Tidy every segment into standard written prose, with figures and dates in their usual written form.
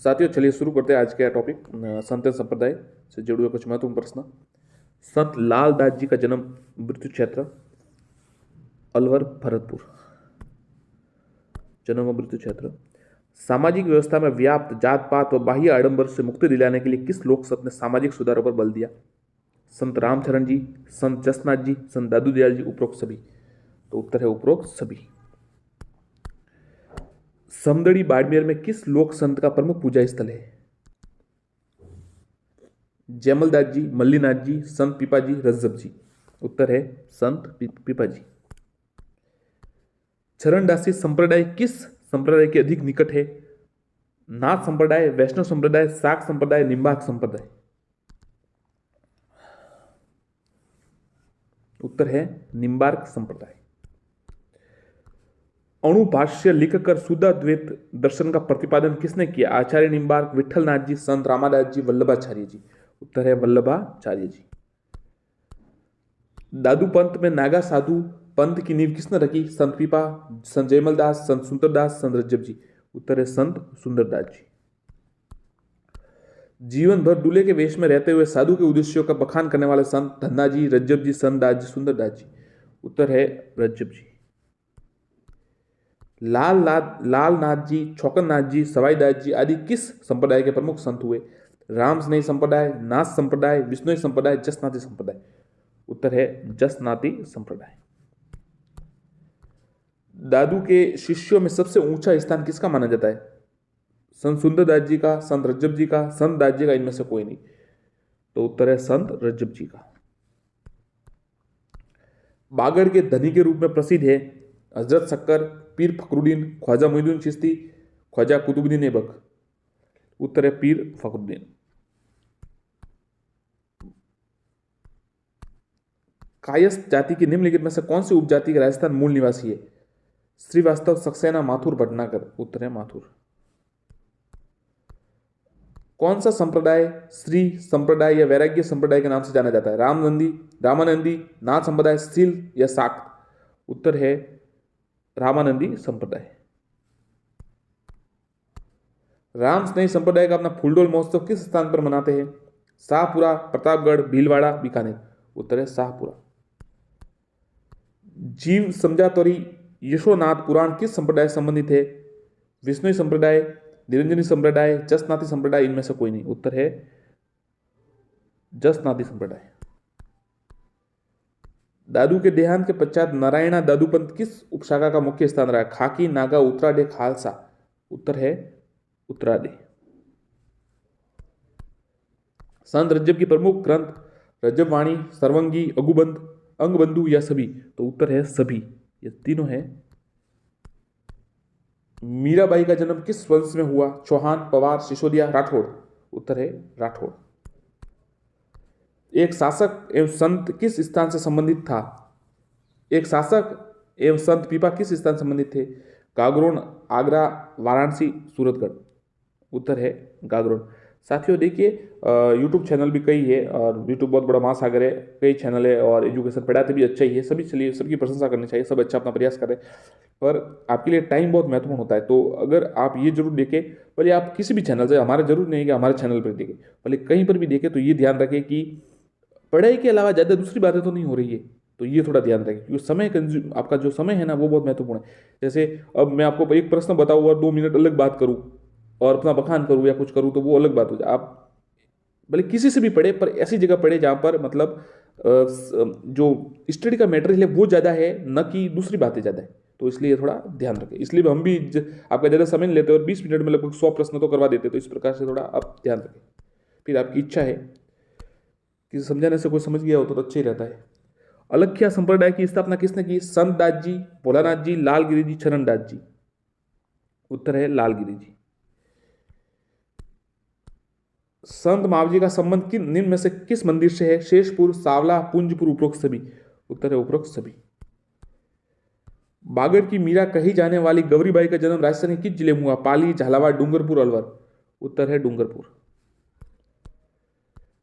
साथियों चलिए शुरू करते हैं आज का टॉपिक संत संप्रदाय से जुड़े हुए कुछ महत्वपूर्ण प्रश्न। संत लाल दास जी का जन्म मृत्यु क्षेत्र अलवर भरतपुर। जन्म व मृत्यु क्षेत्र। सामाजिक व्यवस्था में व्याप्त जात पात व बाह्य आडंबर से मुक्ति दिलाने के लिए किस लोक संत ने सामाजिक सुधारों पर बल दिया? संत रामचरण जी, संत जसनाथ जी, संत दादू दयाल जी, उपरोक्त सभी। तो उत्तर है उपरोक्त सभी। समदड़ी बाड़मेर में किस लोक संत का प्रमुख पूजा स्थल है? जयमलदास जी, मल्लीनाथ जी, संत पीपा जी, रज्जब जी। उत्तर है संत पीपा जी। चरणदासी संप्रदाय किस संप्रदाय के अधिक निकट है? नाथ संप्रदाय, वैष्णव संप्रदाय, शाक संप्रदाय, निम्बार्क संप्रदाय। उत्तर है निम्बार्क संप्रदाय। अणुभाष्य लिखकर शुद्ध द्वैत दर्शन का प्रतिपादन किसने किया? आचार्य निम्बार्क, विठलनाथ जी, संत रामादास जी, वल्लभाचार्य जी। उत्तर है वल्लभाचार्य जी। दादू पंथ में नागा साधु पंथ की नींव किसने रखी? संत पीपा, संत जयमलदास, संत सुंदरदास, संत रज्जब जी। उत्तर है संत सुंदरदास जी। जीवन भर दूल्हे के वेश में रहते हुए साधु के उद्देश्यों का बखान करने वाले संत धन्ना जी, रज्जब जी, संत दास जी, सुंदरदास जी। उत्तर है रज्जब जी। लालनाथ जी, छौकननाथ जी, सवाईदास जी आदि किस संप्रदाय के प्रमुख संत हुए? राम स्नेही संप्रदाय, नाथ संप्रदाय, विष्णुई संप्रदाय, जसनाती संप्रदाय। उत्तर है जसनाती संप्रदाय। दादू के शिष्यों में सबसे ऊंचा स्थान किसका माना जाता है? संत सुंदरदास जी का, संत रज्जब जी का, संत दास जी का, इनमें से कोई नहीं। तो उत्तर है संत रज्जब जी का। बागड़ के धनी के रूप में प्रसिद्ध है हजरत शक्कर, पीर फखरुद्दीन, ख्वाजा मोइनुद्दीन चिश्ती, ख्वाजा कुतुबुद्दीन ऐबक। उत्तर है पीर फखरुद्दीन। कायस्थ जाति की निम्नलिखित में से कौन सी उपजाति के राजस्थान मूल निवासी है? श्रीवास्तव, सक्सेना, माथुर, भटनागर। उत्तर है माथुर। कौन सा संप्रदाय श्री संप्रदाय या वैराग्य संप्रदाय के नाम से जाना जाता है? रामानंदी, नाथ संप्रदाय, सील या शाक्त। उत्तर है रामानंदी संप्रदाय। राम स्नेही संप्रदाय का अपना फूलडोल महोत्सव किस स्थान पर मनाते हैं? शाहपुरा, प्रतापगढ़, भीलवाड़ा, बीकानेर। उत्तर है शाहपुरा। जीव समझातोरी यशोनाथ पुराण किस संप्रदाय से संबंधित है? विष्णु संप्रदाय, निरंजनी संप्रदाय, जसनाती संप्रदाय, इनमें से कोई नहीं। उत्तर है जसनाती संप्रदाय। दादू के देहांत के पश्चात नारायणा दादूपंथ किस उपशाखा का मुख्य स्थान रहा? खाकी, नागा, उत्तराडे, खालसा। उत्तर है उत्तराडे। संत रज्जब की प्रमुख ग्रंथ रज्जब वाणी, सर्वंगी, अगुबंध, अंगबंधु या सभी। तो उत्तर है सभी। ये तीनों है। मीराबाई का जन्म किस वंश में हुआ? चौहान, पवार, सिसोदिया, राठौड़। उत्तर है राठौड़। एक शासक एवं संत किस स्थान से संबंधित था? एक शासक एवं संत पीपा किस स्थान से संबंधित थे? गागरोन, आगरा, वाराणसी, सूरतगढ़। उत्तर है गागरोन। साथियों देखिए यूट्यूब चैनल भी कई है और यूट्यूब बहुत बड़ा महासागर है, कई चैनल है और एजुकेशन पढ़ाते भी अच्छा ही है। सभी चलिए सबकी प्रशंसा करनी चाहिए, सब अच्छा अपना प्रयास करें, पर आपके लिए टाइम बहुत महत्वपूर्ण होता है। तो अगर आप ये जरूर देखें, भले आप किसी भी चैनल से, हमारा जरूर नहीं है कि हमारे चैनल पर देखें, भले कहीं पर भी देखें, तो ये ध्यान रखें कि पढ़ाई के अलावा ज़्यादा दूसरी बातें तो नहीं हो रही है। तो ये थोड़ा ध्यान रखें क्योंकि समय कंज्यूम, आपका जो समय है ना वो बहुत महत्वपूर्ण है। जैसे अब मैं आपको एक प्रश्न बताऊँ और 2 मिनट अलग बात करूँ और अपना बखान करूँ या कुछ करूँ तो वो अलग बात हो जाए। आप भले किसी से भी पढ़े पर ऐसी जगह पढ़े जहाँ पर मतलब जो स्टडी का मटेरियल है वो ज़्यादा है, न कि दूसरी बातें ज़्यादा है। तो इसलिए थोड़ा ध्यान रखें। इसलिए हम भी आपका ज़्यादा समय नहीं लेते और 20 मिनट में लगभग 100 प्रश्न तो करवा देते। तो इस प्रकार से थोड़ा आप ध्यान रखें। फिर आपकी इच्छा है, किसी समझाने से कोई समझ गया हो तो अच्छा ही रहता है। अलख्या संप्रदाय की स्थापना किसने की? संत दास जी, भोलानाथ जी, लालगिरी जी, चरणदास जी। उत्तर है लालगिरी जी। संत मावजी का संबंध किन निम्न में से किस मंदिर से है? शेषपुर, सावला, पुंजपुर, उपरोक्त सभी। उत्तर है उपरोक्त सभी। बागड़ की मीरा कही जाने वाली गौरीबाई का जन्म राजस्थान के किस जिले में हुआ? पाली, झालावाड़, डूंगरपुर, अलवर। उत्तर है डूंगरपुर।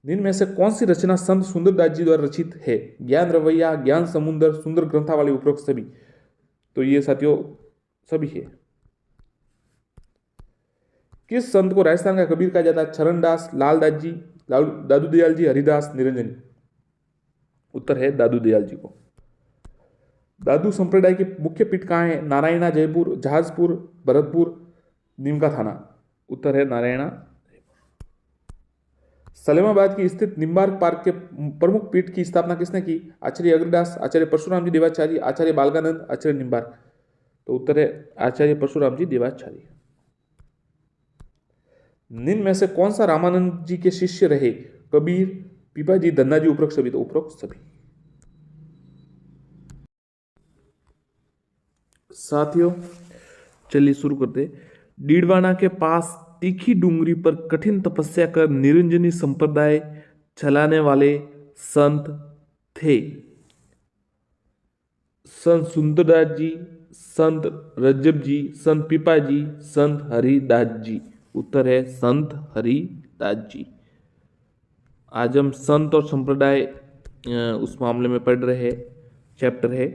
निम्न में से कौन सी रचना संत सुंदरदास जी द्वारा रचित है? ज्ञान रवैया, ज्ञान समुद्र, सुंदर ग्रंथावली, उपरोक्त सभी। तो ये साथियों सभी है। किस संत को राजस्थान का कबीर कहा जाता है? चरणदास, लालदास जी, दादू दयाल जी, हरिदास, निरंजनी। उत्तर है दादू दयाल जी को। दादू संप्रदाय के मुख्य पीठ कहाँ है? नारायणा, जयपुर, जहाजपुर, भरतपुर, नीमका थाना। उत्तर है नारायणा। सलेमाबाद की स्थित निम्बार्क पार्क के प्रमुख पीठ की स्थापना किसने की? आचार्य अग्रदास, आचार्य परशुराम जी देवाचार्य, आचार्य बालकानंद, आचार्य निम्बार्क। तो उत्तर है आचार्य परशुराम जी देवाचार्य। निम्न में से कौन सा रामानंद जी के शिष्य रहे? कबीर, पीपा जी, धन्ना जी, उपरोक्त सभी। तो उपरोक्त सभी। साथियों चलिए शुरू करते। डीडवाना के पास तीखी डूंगरी पर कठिन तपस्या कर निरंजनी संप्रदाय चलाने वाले संत थे? संत सुंदरदास जी, संत रज्जब जी, संत पीपा जी, संत हरिदास जी। उत्तर है संत हरिदास जी। आज हम संत और संप्रदाय उस मामले में पढ़ रहे हैं, चैप्टर है।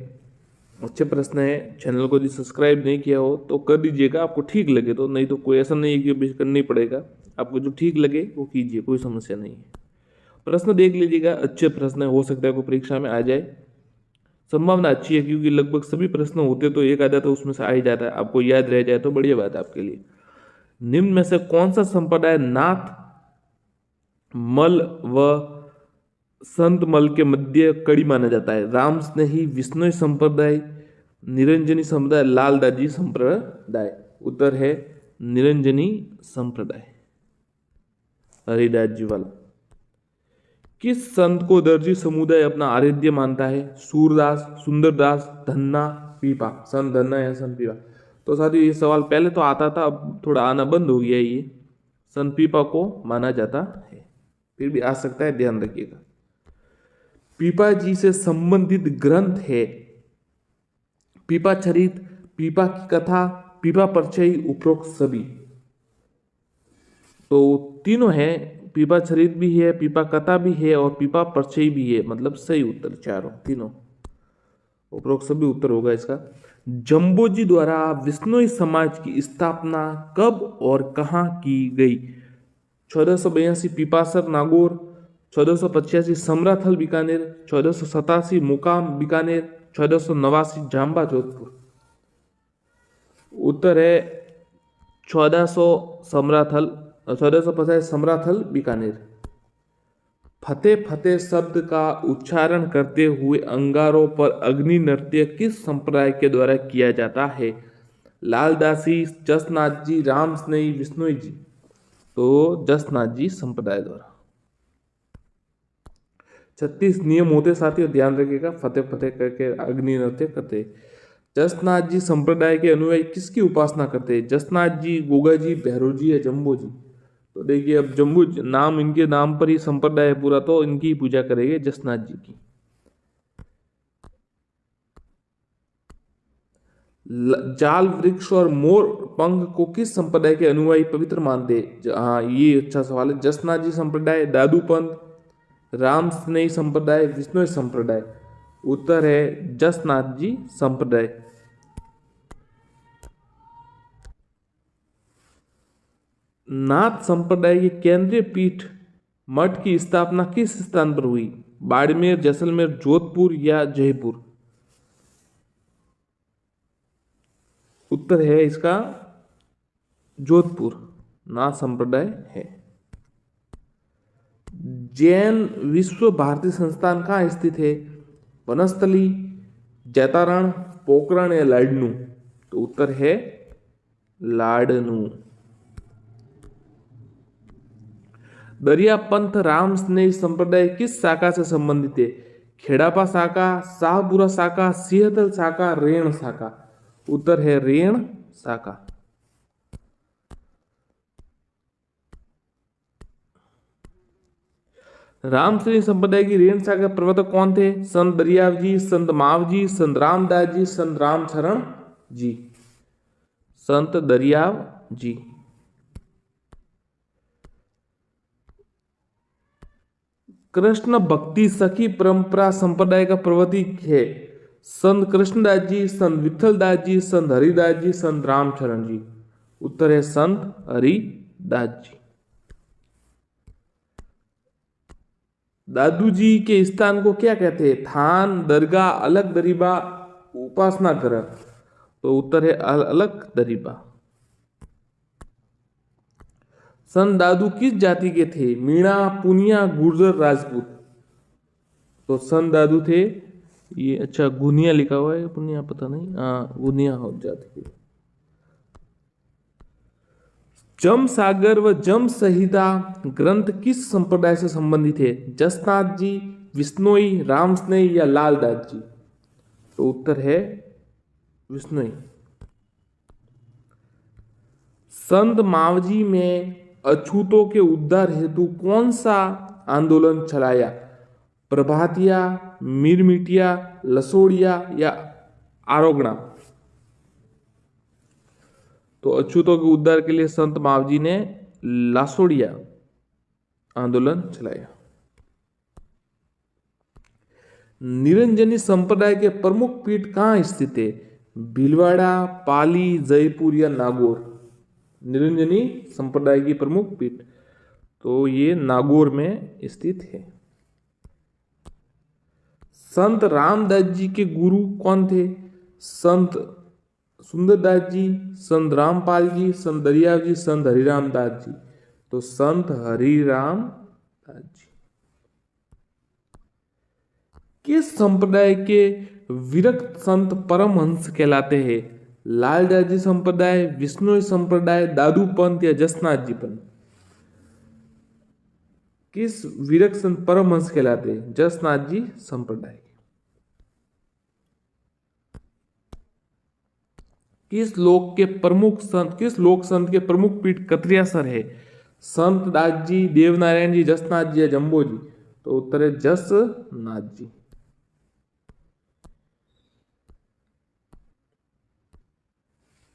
अच्छे प्रश्न है। चैनल को यदि सब्सक्राइब नहीं किया हो तो कर दीजिएगा, आपको ठीक लगे तो, नहीं तो कोई ऐसा नहीं है कि करना ही पड़ेगा, आपको जो ठीक लगे वो कीजिए, कोई समस्या नहीं है। प्रश्न देख लीजिएगा, अच्छे प्रश्न हो सकता है कोई परीक्षा में आ जाए, संभावना अच्छी है क्योंकि लगभग सभी प्रश्न होते तो एक आधा तो उसमें से आ ही जाता है, आपको याद रह जाए तो बढ़िया बात है आपके लिए। निम्न में से कौन सा संप्रदाय नाथ मल व संत मल के मध्य कड़ी माना जाता है? राम स्नेही, विष्णु संप्रदाय, निरंजनी संप्रदाय, लालदाजी संप्रदाय। उत्तर है निरंजनी संप्रदाय, हरिदास जी वाला। किस संत को दर्जी समुदाय अपना आराध्य मानता है? सूरदास, सुंदरदास, धन्ना, पीपा। संत धन्ना या संत पीपा। तो साथियों ये सवाल पहले तो आता था, अब थोड़ा आना बंद हो गया। ये संत पीपा को माना जाता है, फिर भी आ सकता है, ध्यान रखिएगा। पीपा जी से संबंधित ग्रंथ है पीपा चरित, पीपा की कथा, पीपा परिचय, उपरोक्त सभी। तो तीनों है, पीपा चरित भी है, पीपा कथा भी है और पीपा परिचय भी है, मतलब सही उत्तर चारों तीनों, उपरोक्त सभी उत्तर होगा इसका। जम्बोजी द्वारा विश्नोई समाज की स्थापना कब और कहाँ की गई? 1482 पीपासर नागौर, 1485 समराथल बीकानेर, 1487 मुकाम बीकानेर, 1489 जाम्बा जोधपुर। उत्तर है 1450 समराथल बीकानेर। फतेह फतेह शब्द का उच्चारण करते हुए अंगारों पर अग्नि नृत्य किस संप्रदाय के द्वारा किया जाता है? लालदासी, जसनाथ जी, राम स्नेही, विष्णु जी। तो जसनाथ जी संप्रदाय द्वारा। 36 नियम होते साथियों, ध्यान रखिएगा, फतेह फतेह करके अग्नि नृत्य करते। जसनाथ जी संप्रदाय के अनुयायी किसकी उपासना करते? जसनाथ जी, गोगा जी, भैरव जी या जम्बो जी। तो देखिए अब जम्बू नाम, इनके नाम पर ही संप्रदाय है पूरा, तो इनकी पूजा करेंगे, जसनाथ जी की। जाल वृक्ष और मोर पंख को किस संप्रदाय के अनुयायी पवित्र मानते? हाँ ये अच्छा सवाल है। जसनाथ जी संप्रदाय, दादू पंथ, राम स्नेही संप्रदाय, विष्णु संप्रदाय। उत्तर है जसनाथ जी संप्रदाय। नाथ संप्रदाय की केंद्रीय पीठ मठ की स्थापना किस स्थान पर हुई? बाड़मेर, जैसलमेर, जोधपुर या जयपुर। उत्तर है इसका जोधपुर, नाथ संप्रदाय है। जैन विश्व भारती संस्थान कहाँ स्थित है? वनस्थली, जैतारण, पोखरण या लाडनू। तो उत्तर है लाडनू। दरिया पंथ राम स्नेही संप्रदाय किस शाखा से संबंधित है? खेड़ापा शाखा, शाहपुरा शाखा, सिंहदल शाखा, रेण शाखा। उत्तर है रेण शाखा। राम स्नेही संप्रदाय की रेण शाखा प्रवर्तक कौन थे? संत दरियाव जी, संत माव जी, संत रामदास जी, संत रामचरण जी। संत दरियाव जी। कृष्ण भक्ति सखी परंपरा संप्रदाय का प्रवर्तक है? संत कृष्णदास जी, संत विठलदास जी, संत हरिदास जी, संत रामचरण जी। उत्तर है संत हरिदास दास जी। दादू जी के स्थान को क्या कहते हैं? थान, दरगाह, अलग दरीबा, उपासना गृह। तो उत्तर है अलग दरीबा। संत दादू किस जाति के थे? मीणा, पुनिया, गुर्जर, राजपूत। तो संत दादू थे ये, अच्छा गुनिया लिखा हुआ है, पुनिया पता नहीं, हाँ गुनिया हो जाती है। जम सागर व जम संहिता ग्रंथ किस संप्रदाय से संबंधित है? जसनाथ जी, विष्णोई, राम स्नेही या लालदास जी। तो उत्तर है विष्णोई। संत मावजी में अछूतों के उद्धार हेतु कौन सा आंदोलन चलाया? प्रभातिया, मिरमिटिया, लसोड़िया या आरोगणा। तो अछूतों के उद्धार के लिए संत मावजी ने लासोड़िया आंदोलन चलाया। निरंजनी संप्रदाय के प्रमुख पीठ कहाँ स्थित है? भीलवाड़ा, पाली, जयपुर या नागौर। निरंजनी संप्रदाय की प्रमुख पीठ तो ये नागौर में स्थित है। संत रामदास जी के गुरु कौन थे? संत सुंदरदास जी, संत रामपाल जी, संत दरियाव जी, संत हरिराम दास जी। तो संत हरिराम दास जी। किस संप्रदाय के विरक्त संत परमहंस कहलाते हैं? लालदास जी संप्रदाय, विष्णोई संप्रदाय, दादू पंथ या जसनाथ जी पंथ। किस विरक्त संत परमहंस कहलाते हैं? जसनाथ जी संप्रदाय। किस लोक संत के प्रमुख पीठ कतरियासर है? संत दास जी, देवनारायण जी, जसनाथ जी या जम्बो जी। तो उत्तर है जसनाथ जी।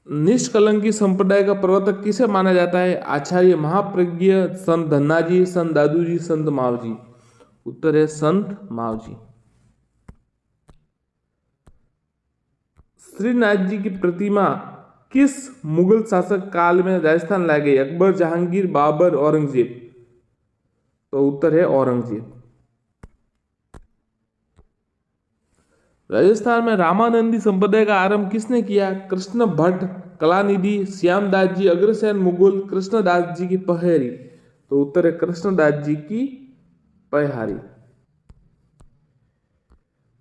निष्कलंकी संप्रदाय का प्रवर्तक किसे माना जाता है? आचार्य महाप्रज्ञ, संत धन्नाजी, संत दादू जी, संत मावजी। उत्तर है संत मावजी। श्रीनाथ जी की प्रतिमा किस मुगल शासक काल में राजस्थान लाई गई? अकबर, जहांगीर, बाबर, औरंगजेब। तो उत्तर है औरंगजेब। राजस्थान में रामानंदी संप्रदाय का आरंभ किसने किया? कृष्ण भट्ट, कलानिधि, श्यामदास जी, अग्रसेन मुगल, कृष्णदास जी की पहेरी। तो उत्तर है कृष्णदास जी की पहारी।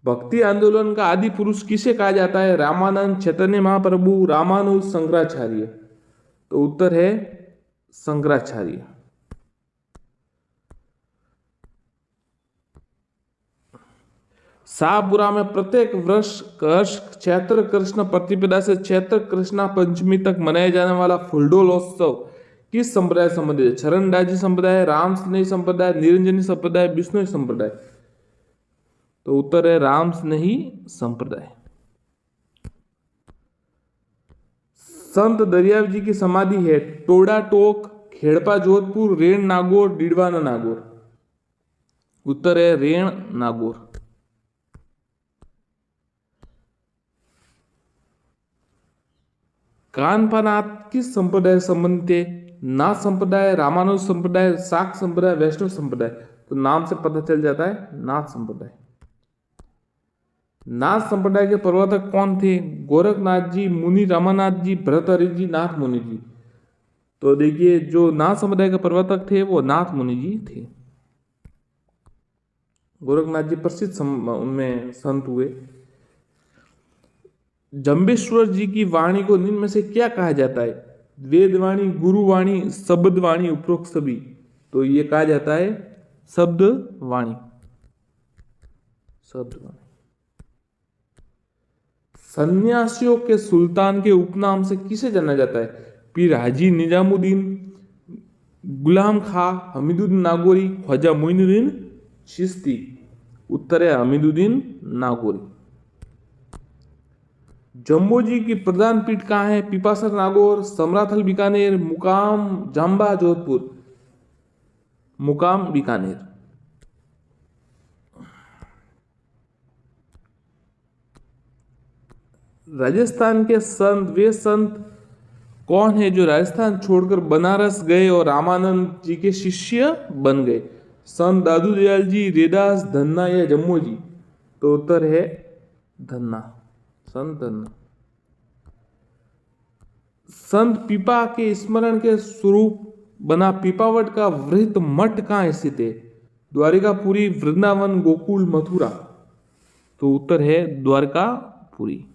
भक्ति आंदोलन का आदि पुरुष किसे कहा जाता है? रामानंद, चैतन्य महाप्रभु, रामानुज, शंकराचार्य। तो उत्तर है शंकराचार्य। शाहपुरा में प्रत्येक वर्ष चैत्र कृष्ण प्रतिपदा से चैत्र कृष्णा पंचमी तक मनाया जाने वाला फूलडोलोत्सव किस संप्रदाय संबंधित है? चरणदास जी संप्रदाय, राम स्नेही संप्रदाय, निरंजनी संप्रदाय, विष्णु संप्रदाय। तो उत्तर है राम स्नेही संप्रदाय। संत दरियाव जी की समाधि है टोडा टोक, खेड़पा जोधपुर, रेण नागौर, डीडवाना नागौर। उत्तर है रेण नागौर। कानपानाथ किस संप्रदाय से संबंधित है? नाथ संप्रदाय, रामानुज संप्रदाय, शाक्त संप्रदाय, वैष्णव संप्रदाय। तो नाम से पता चल जाता है नाथ संप्रदाय। नाथ संप्रदाय के प्रवर्तक कौन थे? गोरखनाथ जी, मुनि रामानाथ जी, भरतहरि जी, नाथ मुनि जी। तो देखिए जो नाथ संप्रदाय के प्रवर्तक थे वो नाथ मुनि जी थे। गोरखनाथ जी प्रसिद्ध उनमें संत हुए। जम्बेश्वर जी की वाणी को निम्न में से क्या कहा जाता है? वेदवाणी, गुरुवाणी, शब्दवाणी, उपरोक्त सभी। तो ये कहा जाता है शब्दवाणी। शब्दवाणी। सन्यासियों के सुल्तान के उपनाम से किसे जाना जाता है? पीर हाजी निजामुद्दीन, गुलाम खां, हमीदुद्दीन नागौरी, ख्वाजा मोइनुद्दीन चिश्ती। उत्तर है हमीदुद्दीन नागौरी। जम्बो जी की प्रधान पीठ कहाँ है? पिपासर नागौर, समराथल बीकानेर, मुकाम जाम्बा जोधपुर। मुकाम बीकानेर। राजस्थान के संत वे संत कौन है जो राजस्थान छोड़कर बनारस गए और रामानंद जी के शिष्य बन गए? संत दादू दयाल जी, रेदास, धन्ना या जम्मू जी? तो उत्तर है धन्ना, संत धन्ना। संत पीपा के स्मरण के स्वरूप बना पीपावट का वृहत मठ कहाँ स्थित है? द्वारिकापुरी, वृंदावन, गोकुल, मथुरा? तो उत्तर है द्वारकापुरी।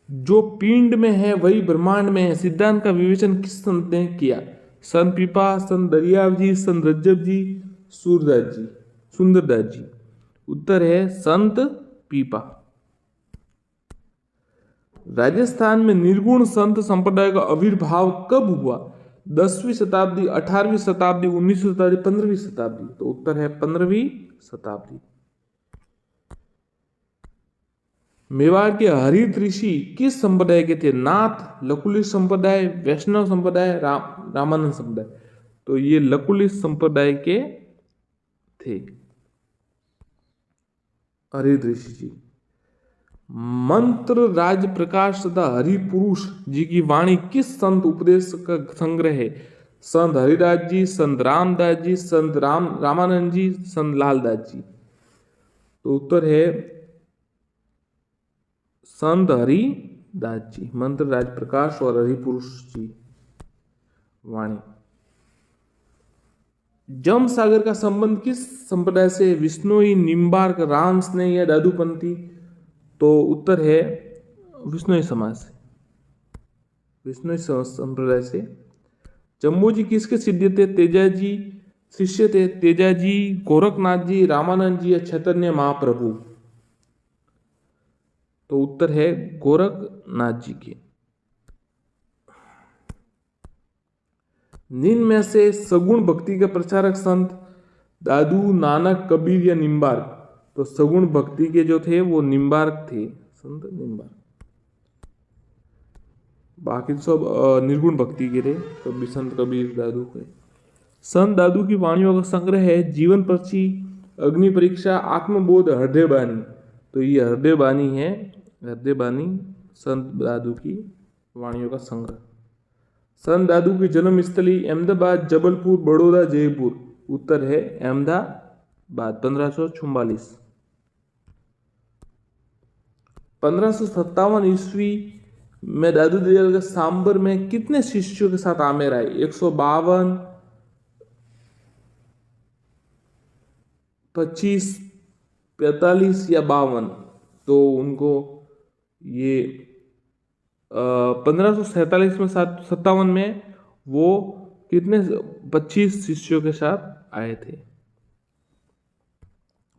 जो पिंड में है वही ब्रह्मांड में है, सिद्धांत का विवेचन किस संत ने किया? संत पीपा, संत दरियाव जी, संत रज्जब जी, सूरदास जी, सुंदरदास जी? उत्तर है संत पीपा। राजस्थान में निर्गुण संत संप्रदाय का आविर्भाव कब हुआ? 10वीं शताब्दी, 18वीं शताब्दी, 19वीं शताब्दी, 15वीं शताब्दी? तो उत्तर है 15वीं शताब्दी। मेवाड़ के हरित ऋषि किस संप्रदाय के थे? नाथ, लकुलिश संप्रदाय, वैष्णव संप्रदाय, रामानंद संप्रदाय? तो ये लकुलिश संप्रदाय के थे हरित ऋषि जी। मंत्र राज प्रकाश तथा हरिपुरुष जी की वाणी किस संत उपदेश का संग्रह है? संत हरिदास जी, संत रामदास जी, संत रामानंद जी, संत लालदास जी? तो उत्तर है संत हरिदास जी। मंत्र राज प्रकाश और हरिपुरुष जी वाणी। जम सागर का संबंध किस संप्रदाय से? विष्णोई, निम्बार्क, राम स्नेह या दादूपंथी? तो उत्तर है विष्णोई समाज से, विष्णोई संप्रदाय से। जम्मू जी किसके शिष्य थे? तेजा जी शिष्य थे। तेजा जी, गोरखनाथ जी, रामानंद जी या चैतन्य महाप्रभु? तो उत्तर है गोरखनाथ जी के। निम्न में से सगुण भक्ति के प्रचारक संत दादू, नानक, कबीर या निम्बार्क? तो सगुण भक्ति के जो थे वो निम्बार्क थे, संत निम्बार्क। बाकी सब निर्गुण भक्ति के थे, कबीर, संत कबीर, दादू के। संत दादू की वाणियों का संग्रह है जीवन पर्ची, अग्नि परीक्षा, आत्मबोध, हृदय बानी? तो ये हृदय बानी है, हृदय बानी संत दादू की वाणियों का संग्रह। संत दादू की जन्म स्थली अहमदाबाद, जबलपुर, बड़ौदा, जयपुर? उत्तर है अहमदाबाद, 1544। 1557 ईस्वी में दादू दयाल के सांबर में कितने शिष्यों के साथ आमेर आए? 152, 25, 45 या 52? तो उनको ये 1547 में 57 में वो कितने 25 शिष्यों के साथ आए थे।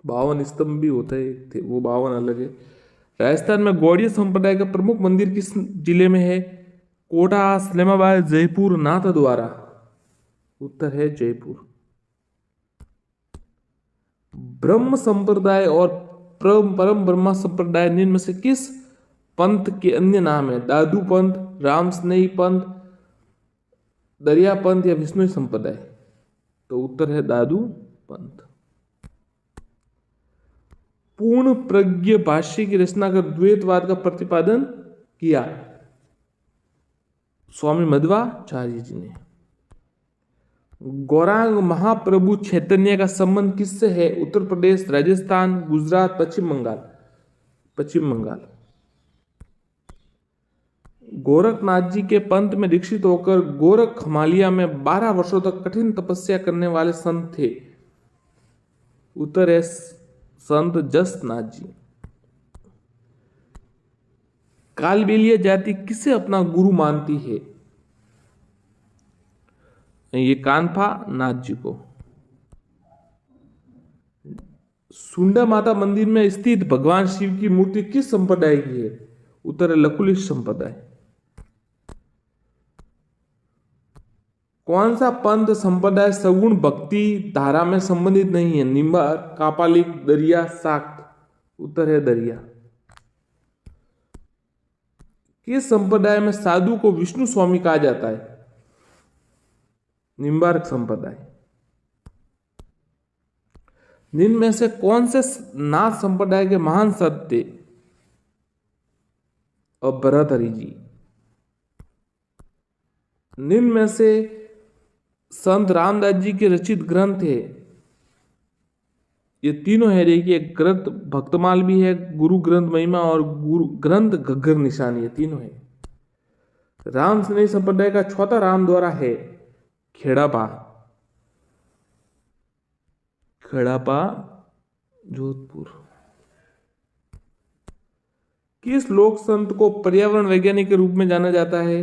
52 स्तंभ भी होता है थे, वो 52 अलग है। राजस्थान में गौड़िया संप्रदाय का प्रमुख मंदिर किस जिले में है? कोटा, इस्लामाबाद, जयपुर, नाथद्वारा? उत्तर है जयपुर। ब्रह्म संप्रदाय और परम ब्रह्मा संप्रदाय निम्न में से किस पंथ के अन्य नाम है? दादू पंथ, राम स्नेही पंथ, दरिया पंथ या विष्णु संप्रदाय? तो उत्तर है दादू पंथ। पूर्ण प्रज्ञ भाष्य की रचना कर द्वैतवाद का प्रतिपादन किया स्वामी मध्वाचार्य जी ने। गौरांग महाप्रभु चैतन्य का संबंध किससे है? उत्तर प्रदेश, राजस्थान, गुजरात, पश्चिम बंगाल? पश्चिम बंगाल। गोरखनाथ जी के पंथ में दीक्षित होकर गोरख खमालिया में 12 वर्षों तक कठिन तपस्या करने वाले संत थे? उत्तर है संत जसनाथ जी। कालबेलिया जाति किसे अपना गुरु मानती है? ये कानफा नाथ जी को। सुंडा माता मंदिर में स्थित भगवान शिव की मूर्ति किस संप्रदाय की है? उत्तर है लकुलिश संप्रदाय। कौन सा पंथ संप्रदाय सगुण भक्ति धारा में संबंधित नहीं है? निम्बार, कापालिक, दरिया, शाक्त? उत्तर है दरिया। किस संप्रदाय में साधु को विष्णु स्वामी कहा जाता है? निम्बार्क संप्रदाय। निम्न में से कौन से नाथ संप्रदाय के महान संत थे? और भर्तहरि जी। निम्न में से संत रामदास जी के रचित ग्रंथ है, ये तीनों है। देखिए, ग्रंथ भक्तमाल भी है, गुरु ग्रंथ महिमा और गुरु ग्रंथ घग्गर निशान, ये तीनों है। राम स्नेही संप्रदाय का चौथा राम द्वारा है खेड़ापा, खेड़ापा जोधपुर। किस लोक संत को पर्यावरण वैज्ञानिक के रूप में जाना जाता है?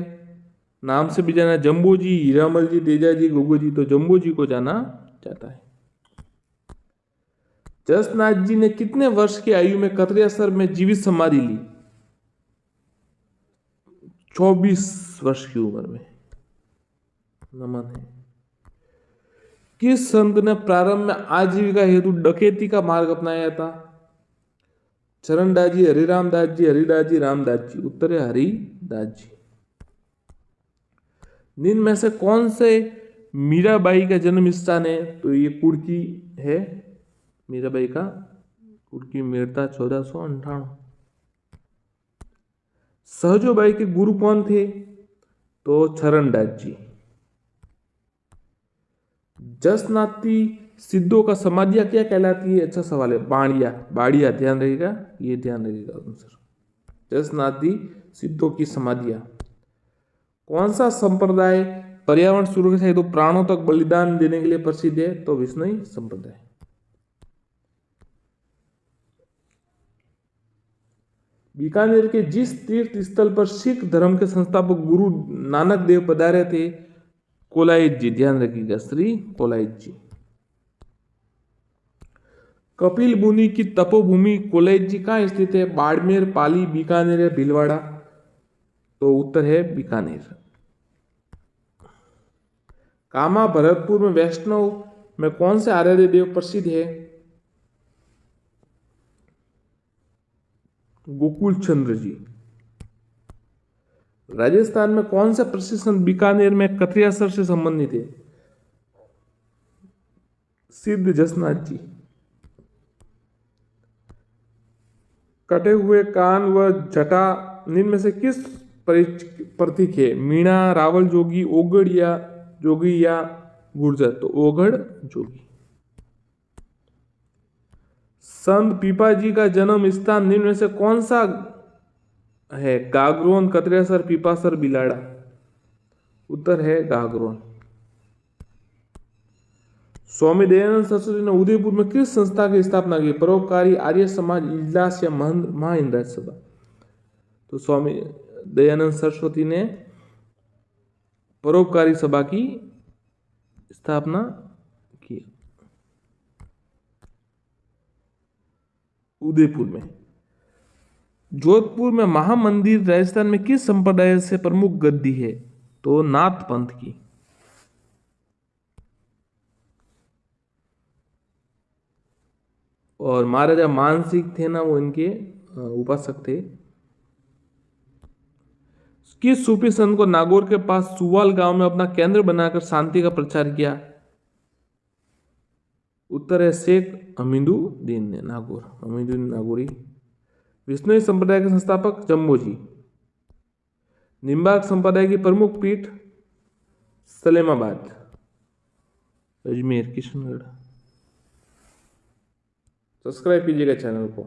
नाम से भी जाना, जम्बो जी, हीरामल जी, तेजा जी, गोगो जी। तो जम्बो जी को जाना जाता है। जसनाथ जी ने कितने वर्ष की आयु में कतरियासर में जीवित समाधि ली? 24 वर्ष की उम्र में। नमन है। किस संत ने प्रारंभ में आजीविका हेतु डकैती का मार्ग अपनाया था? चरणदास जी, हरिरामदास जी, हरिदास जी, रामदास जी। उत्तर है हरिदास जी। निम्न में से कौन से मीराबाई का जन्म स्थान है? तो ये कुर्की है, मीराबाई का कुर्की, मेरता 1498। सहजोबाई के गुरु कौन थे? तो चरणदास जी। जसनाती सिद्धों का समाधियां क्या कहलाती है? अच्छा सवाल है। बाड़िया, बाड़िया, ध्यान रहेगा, ये ध्यान रहेगा आंसर। जसनाती सिद्धों की समाधियां। कौन सा संप्रदाय पर्यावरण सुरक्षा हेतु प्राणों तक बलिदान देने के लिए प्रसिद्ध है? तो विष्णुई संप्रदाय। बीकानेर के जिस तीर्थ स्थल पर सिख धर्म के संस्थापक गुरु नानक देव पधारे थे? कोलायत जी, ध्यान रखिएगा, श्री कोलायत जी। कपिल मुनि की तपोभूमि कोलायत जी कहाँ स्थित है? बाड़मेर, पाली, बीकानेर या भीलवाड़ा? तो उत्तर है बीकानेर। कामा भरतपुर में वैष्णव में कौन से आराध्य देव प्रसिद्ध है? गोकुल चंद्र जी। राजस्थान में कौन सा प्रसिद्ध संत बीकानेर में कतरियासर से संबंधित है? सिद्ध जसनाथ जी। कटे हुए कान व जटा निम्न में से किस प्रतीक है? मीणा, रावल जोगी, ओगड़ या जोगी या गुर्जर? तो ओगड़ जोगी। संत पीपा जी का जन्म स्थान निम्न में से कौन सा है? गागरोन, कतरियासर, पीपासर, बिलाड़ा? उत्तर है गागरोन। स्वामी दयानंद सरस्वती ने उदयपुर में किस संस्था की स्थापना की? परोपकारी, आर्य समाज, इजलास या महाइंद्राज सभा? तो स्वामी दयानंद सरस्वती ने परोपकारी सभा की स्थापना की उदयपुर में। जोधपुर में महामंदिर राजस्थान में किस संप्रदाय से प्रमुख गद्दी है? तो नाथ पंथ की। और महाराजा मानसिंह थे ना, वो इनके उपासक थे। किस सूफी संत को नागौर के पास सुवाल गांव में अपना केंद्र बनाकर शांति का प्रचार किया? उत्तर है शेख हमीदुद्दीन ने, नागौर, हमीदुद्दीन नागौरी। विष्णुई संप्रदाय के संस्थापक जम्बो जी। निम्बार्क संप्रदाय की प्रमुख पीठ? सलेमाबाद, अजमेर, किशनगढ़। सब्सक्राइब कीजिएगा चैनल को।